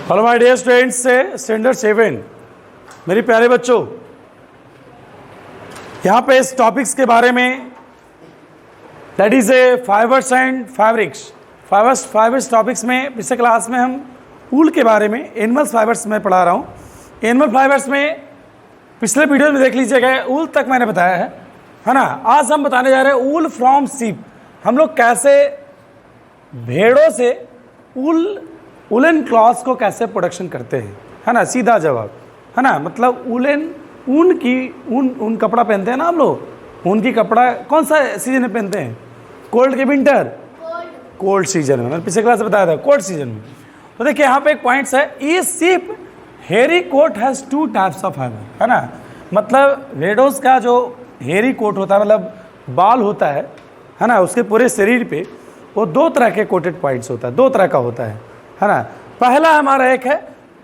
Hello my dear students से standard 7 मेरे प्यारे बच्चों, यहाँ पे इस टॉपिक्स के बारे में that is A fibres and fabrics fibres topics में पिछले क्लास में हम ऊल के बारे में एनिमल फाइबर्स में पढ़ा रहा हूँ। एनिमल फाइबर्स में पिछले वीडियो में देख लीजिएगा, ऊल तक मैंने बताया है ना। आज हम बताने जा रहे हैं ऊल फ्रॉम शीप। हम लोग कैसे भेड़ों से उलन क्लॉथ को कैसे प्रोडक्शन करते हैं, है ना। सीधा जवाब है ना, मतलब ऊन कपड़ा पहनते हैं ना हम लोग। ऊन की कपड़ा कौन सा सीजन में पहनते हैं? कोल्ड के विंटर? कोल्ड सीजन में। मैंने पिछले क्लास में बताया था कोल्ड सीजन में। तो देखिए यहाँ पे एक पॉइंट्स है, the sheep hairy coat has 2 types of fibre, है ना। मतलब भेड़ों का जो हेयरी कोट होता है, मतलब बाल होता है ना, उसके पूरे शरीर पे वो 2 तरह के कोटेड पॉइंट्स होता है, 2 तरह का होता है ना। पहला हमारा एक है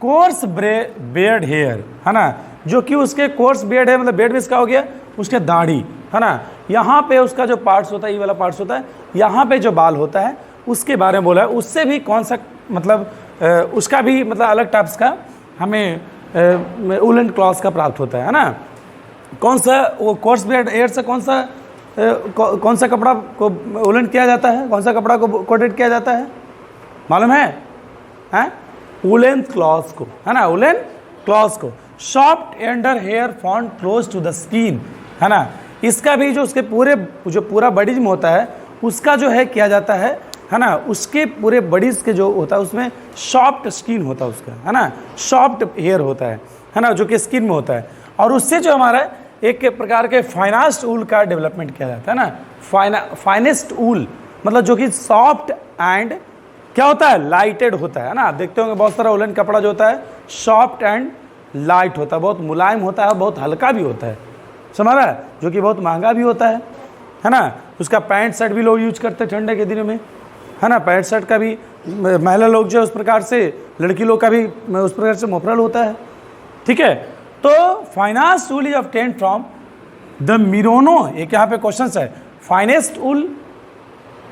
कोर्स बियर्ड हेयर, है ना, जो कि उसके कोर्स बियर्ड है, मतलब बियर्ड में इसका हो गया उसके दाढ़ी, है ना। यहाँ पे उसका जो पार्ट्स होता है, ये वाला पार्ट्स होता है, यहाँ पे जो बाल होता है उसके बारे में बोला है। उससे भी कौन सा मतलब उसका भी मतलब अलग टाइप्स का हमें उलन क्लॉथ का प्राप्त होता है ना। कौन सा वो कोर्स बियर्ड हेयर से कौन सा कपड़ा को उलन किया जाता है, कौन सा कपड़ा को कोटेड किया जाता है मालूम है? उलन क्लॉथ को, है ना, उलन क्लॉथ को। Soft under hair found close to the skin, है ना। इसका भी जो उसके पूरा बॉडी में होता है उसका जो है किया जाता है ना। उसके पूरे बॉडीज के जो होता है उसमें सॉफ्ट स्किन होता है उसका, है ना, सॉफ्ट हेयर होता है ना, जो कि स्किन में होता है। और उससे जो हमारा एक प्रकार के फाइनेस्ट ऊल का डेवलपमेंट किया जाता है ना। फाइनेस्ट ऊल मतलब जो कि सॉफ्ट एंड क्या होता है, लाइटेड होता है ना। आप देखते होंगे बहुत सारा उलन कपड़ा जो होता है सॉफ्ट एंड लाइट होता है, बहुत मुलायम होता है, बहुत हल्का भी होता है, समझ रहा है, जो कि बहुत महंगा भी होता है ना। उसका पैंट शर्ट भी लोग यूज करते हैं ठंडे के दिनों में, है ना। पैंट शर्ट का भी महिला लोग जो है उस प्रकार से, लड़की लोग का भी उस प्रकार से मोफरल होता है, ठीक है। तो finest wool is obtained from the merino, एक यहाँ पे क्वेश्चन है। फाइनेस्ट ऊल,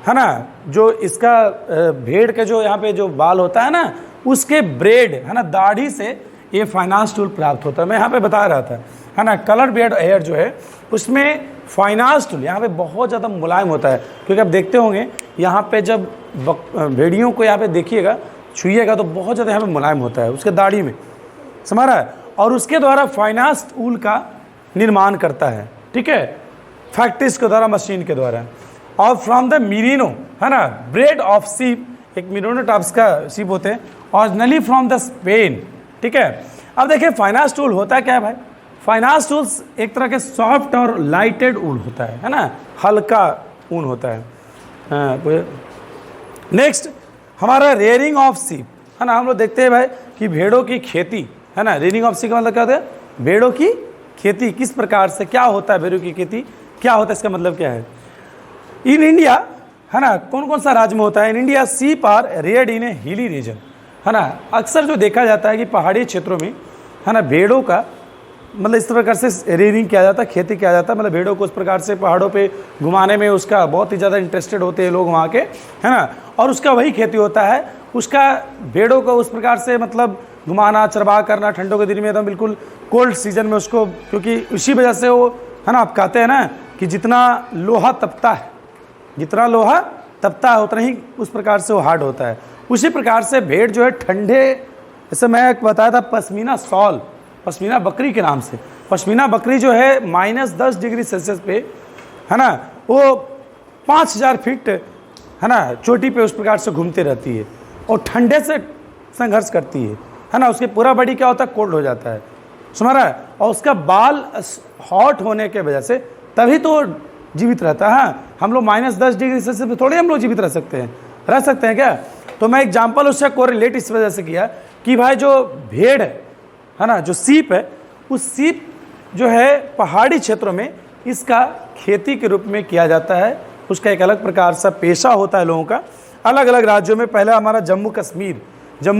है ना, जो इसका भेड़ के जो यहाँ पे जो बाल होता है ना उसके ब्रेड, है ना, दाढ़ी से ये फाइनेस्ट ऊल प्राप्त होता है। मैं यहाँ पे बता रहा था, है ना, कलर बियर्ड हेयर जो है उसमें फाइनेस्ट ऊल यहाँ पे बहुत ज़्यादा मुलायम होता है। क्योंकि आप देखते होंगे यहाँ पे जब भेड़ियों को यहाँ पे देखिएगा, छुइएगा तो बहुत ज़्यादा यहाँ पे मुलायम होता है उसके दाढ़ी में, समझ रहा है। और उसके द्वारा फाइनेस्ट ऊल का निर्माण करता है, ठीक है, फैक्ट्रीज के द्वारा, मशीन के द्वारा। और फ्रॉम द मिरिनो, है ना, ब्रेड ऑफ शीप, एक मिरिनो टाइप्स का शीप होते हैं, ओरिजिनली फ्रॉम द स्पेन, ठीक है। अब देखिए फाइनेस्ट ऊल होता है क्या है भाई? फाइनेस्ट ऊल एक तरह के सॉफ्ट और लाइटेड ऊल होता है ना, हल्का ऊन होता है। नेक्स्ट हमारा रेयरिंग ऑफ शीप, है ना। हम लोग देखते हैं भाई कि भेड़ों की खेती, है ना, रेयरिंग ऑफ शीप का मतलब क्या होता है? भेड़ों की खेती किस प्रकार से, क्या होता है भेड़ों की खेती, क्या होता है, इसका मतलब क्या है? इन इंडिया, है ना, कौन कौन सा राज्य में होता है? In India sheep are reared in a hilly region, है ना। अक्सर जो देखा जाता है कि पहाड़ी क्षेत्रों में, है ना, भेड़ों का मतलब इस प्रकार से रेयरिंग किया जाता है, खेती किया जाता है। मतलब भेड़ों को उस प्रकार से पहाड़ों पे घुमाने में उसका बहुत ही ज़्यादा इंटरेस्टेड होते हैं लोग वहाँ के, है ना। और उसका वही खेती होता है, उसका भेड़ों को उस प्रकार से मतलब घुमाना, चरवाह करना ठंडों के दिन में एकदम बिल्कुल कोल्ड सीजन में उसको, क्योंकि उसी वजह से वो, है ना, आप कहते हैं ना कि जितना लोहा तपता है, जितना लोहा तपता है उतना ही उस प्रकार से वो हार्ड होता है। उसी प्रकार से भेड़ जो है ठंडे, जैसे मैं बताया था पश्मीना सॉल, पश्मीना बकरी के नाम से, पश्मीना बकरी जो है -10 डिग्री सेल्सियस पे, है ना, वो 5000 फीट, है ना, चोटी पे उस प्रकार से घूमती रहती है और ठंडे से संघर्ष करती है ना। उसके पूरा बॉडी क्या होता है, कोल्ड हो जाता है, समझ रहा है। और उसका बाल हॉट होने के वजह से तभी तो जीवित रहता है। हम लोग -10 डिग्री सेल्सियस पे थोड़ी हम लोग जीवित रह सकते हैं क्या? तो मैं एग्जाम्पल उससे कोरिलेट इस वजह से किया कि भाई जो भेड़ है ना, जो सीप है, उस सीप जो है पहाड़ी क्षेत्रों में इसका खेती के रूप में किया जाता है। उसका एक अलग प्रकार सा पेशा होता है लोगों का, अलग अलग राज्यों में। पहले हमारा जम्मू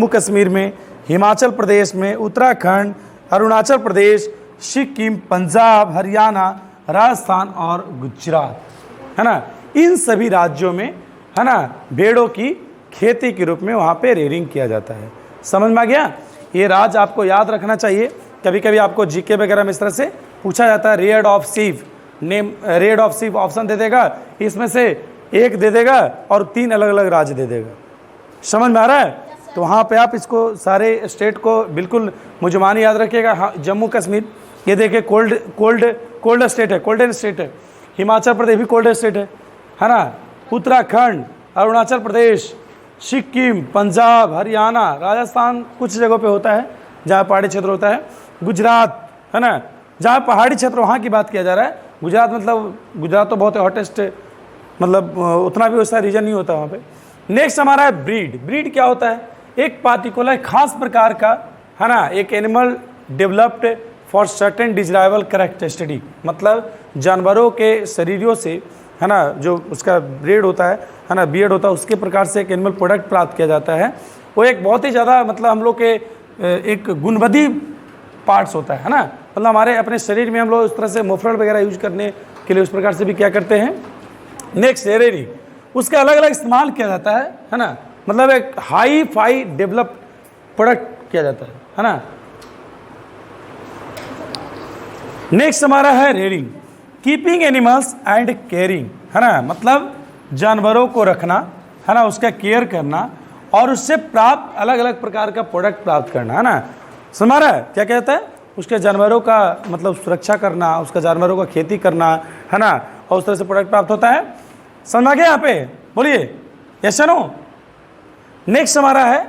कश्मीर में, हिमाचल प्रदेश में, उत्तराखंड, अरुणाचल प्रदेश, सिक्किम, पंजाब, हरियाणा, राजस्थान और गुजरात, है ना, इन सभी राज्यों में, है ना, भेड़ों की खेती के रूप में वहाँ पे रेयरिंग किया जाता है। समझ में आ गया? ये राज आपको याद रखना चाहिए। कभी कभी आपको जीके वगैरह में इस तरह से पूछा जाता है, breed of sheep, name breed of sheep option दे देगा, इसमें से एक दे देगा और 3 अलग अलग राज्य दे देगा। समझ में आ रहा है? तो वहाँ पे आप इसको सारे स्टेट को बिल्कुल मुजमानी याद रखिएगा। हाँ, जम्मू कश्मीर ये देखिए कोल्ड स्टेट है, कोल्डन स्टेट है। हिमाचल प्रदेश भी कोल्ड स्टेट है ना? उत्तराखंड, अरुणाचल प्रदेश, सिक्किम, पंजाब, हरियाणा, राजस्थान कुछ जगहों पे होता है जहाँ पहाड़ी क्षेत्र होता है, गुजरात है ना, जहाँ पहाड़ी क्षेत्र वहाँ की बात किया जा रहा है। गुजरात मतलब गुजरात तो बहुत हॉटेस्ट, मतलब उतना भी वैसा रीजन नहीं होता वहाँ पे। नेक्स्ट हमारा है ब्रीड। ब्रीड क्या होता है? एक पार्टिकुलर खास प्रकार का है ना, एक animal developed for certain desirable characteristic, मतलब जानवरों के शरीरों से है ना, जो उसका ब्रीड होता है ना, बियर्ड होता है, उसके प्रकार से एक एनिमल प्रोडक्ट प्राप्त किया जाता है। वो एक बहुत ही ज़्यादा मतलब हम लोग के एक गुणवत्ती पार्ट्स होता है ना, मतलब हमारे अपने शरीर में हम लोग उस तरह से मुफरल वगैरह यूज करने के लिए उस प्रकार से भी क्या करते हैं। नेक्स्ट हेरेरी, उसका अलग अलग इस्तेमाल किया जाता है ना, मतलब एक हाई फाई डेवलप प्रोडक्ट किया जाता है ना। नेक्स्ट हमारा है rearing, keeping animals and caring, है ना, मतलब जानवरों को रखना है ना, उसका केयर करना और उससे प्राप्त अलग अलग प्रकार का प्रोडक्ट प्राप्त करना, है ना। समझ रहा है क्या कहता है? उसके जानवरों का मतलब सुरक्षा करना, उसका जानवरों का खेती करना, है ना, और उस तरह से प्रोडक्ट प्राप्त होता है। समझ आ गया यहाँ पे? बोलिए यस या नो। नेक्स्ट हमारा है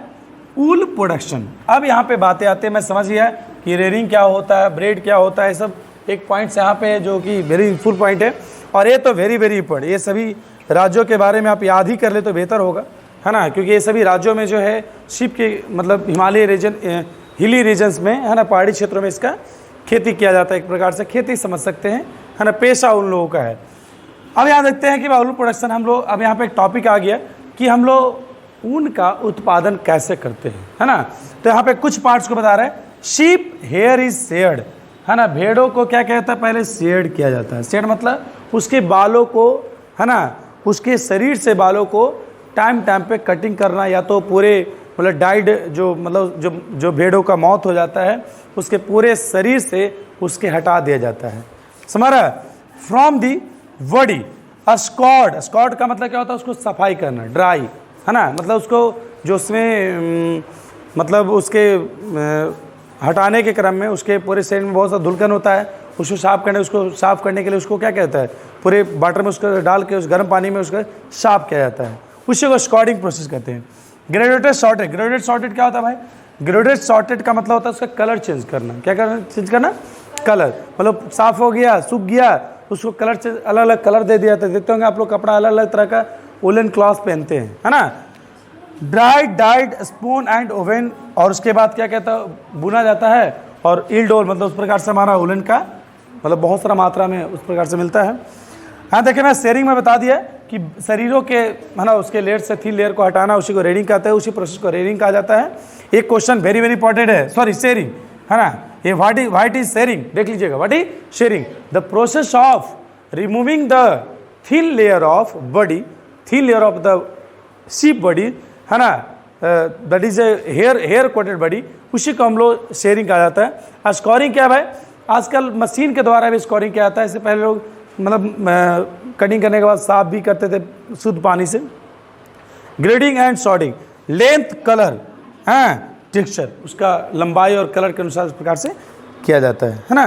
ऊल प्रोडक्शन। अब यहाँ पे बातें आते हैं, मैं समझ गया कि रेयरिंग क्या होता है, ब्रीड क्या होता है, सब एक पॉइंट्स यहाँ पे जो कि वेरी फुल पॉइंट है, और ये तो वेरी वेरी इंपॉर्टेंट। ये सभी राज्यों के बारे में आप याद ही कर ले तो बेहतर होगा, है ना, क्योंकि ये सभी राज्यों में जो है शिप के मतलब हिमालय रीजन, हिली रीजन्स में, है ना, पहाड़ी क्षेत्रों में इसका खेती किया जाता है। एक प्रकार से खेती समझ सकते हैं, है ना, पेशा उन लोगों का है। अब याद रखते हैं कि ऊल प्रोडक्शन हम लोग, अब यहाँ पे एक टॉपिक आ गया कि हम लोग ऊन का उत्पादन कैसे करते हैं, है ना। तो यहाँ पे कुछ पार्ट्स को बता रहा है। शीप हेयर इज शेयर्ड, है ना, भेड़ों को क्या कहता है? पहले शेड किया जाता है। शेड मतलब उसके बालों को, है ना, उसके शरीर से बालों को टाइम टाइम पे कटिंग करना, या तो पूरे मतलब डाइड जो मतलब जो भेड़ों का मौत हो जाता है उसके पूरे शरीर से उसके हटा दिया जाता है। समझ रहा है? From the body scored, scored का मतलब क्या होता है? उसको सफाई करना, ड्राई, है ना, मतलब उसको जो उसमें मतलब उसके हटाने के क्रम में उसके पूरे शरीर में बहुत सा धुलकन होता है, उसको साफ करने के लिए उसको क्या कहता है? पूरे वाटर में उसको डाल के उस गर्म पानी में उसको साफ किया जाता है, उसी को स्कॉर्डिंग प्रोसेस कहते हैं। ग्रेडेटेड सॉर्टेड, ग्रेडेटेड सॉर्टेड क्या होता है भाई? ग्रेडेटेड सॉर्टेड का मतलब होता है उसका कलर चेंज करना। क्या करना? चेंज करना कलर, मतलब साफ हो गया, सूख गया, उसको कलर चेंज, अलग अलग कलर दे दिया था। देखते होंगे आप लोग कपड़ा अलग अलग तरह का वुलन क्लॉथ पहनते हैं, है ना। Dried, died, spoon and oven, और उसके बाद क्या कहता है? बुना जाता है। और इल्ड ओल मतलब उस प्रकार से हमारा वुलन का मतलब बहुत सारा मात्रा में उस प्रकार से मिलता है। हाँ देखिए, मैं शेयरिंग में बता दिया कि शरीरों के, है ना, उसके लेयर से थीन लेयर को हटाना, उसी को रेयरिंग कहते हैं, उसी प्रोसेस को रेयरिंग कहा जाता है। एक क्वेश्चन वेरी वेरी इंपॉर्टेंट है, सॉरी शेयरिंग, है ना, ये व्हाट इज शेयरिंग, देख लीजिएगा। What is shearing? The process of removing the thin layer of body, thin layer of the sheep body, है ना, that is a hair coated body, उसी को हम लोग शेयरिंग कहा जाता है। स्कोरिंग क्या है भाई? आजकल मशीन के द्वारा भी स्कोरिंग किया जाता है। इससे पहले लोग मतलब कटिंग करने के बाद साफ भी करते थे शुद्ध पानी से। Grading and sorting, length, colour, हाँ, टेक्सचर, उसका लंबाई और कलर के अनुसार इस प्रकार से किया जाता है ना।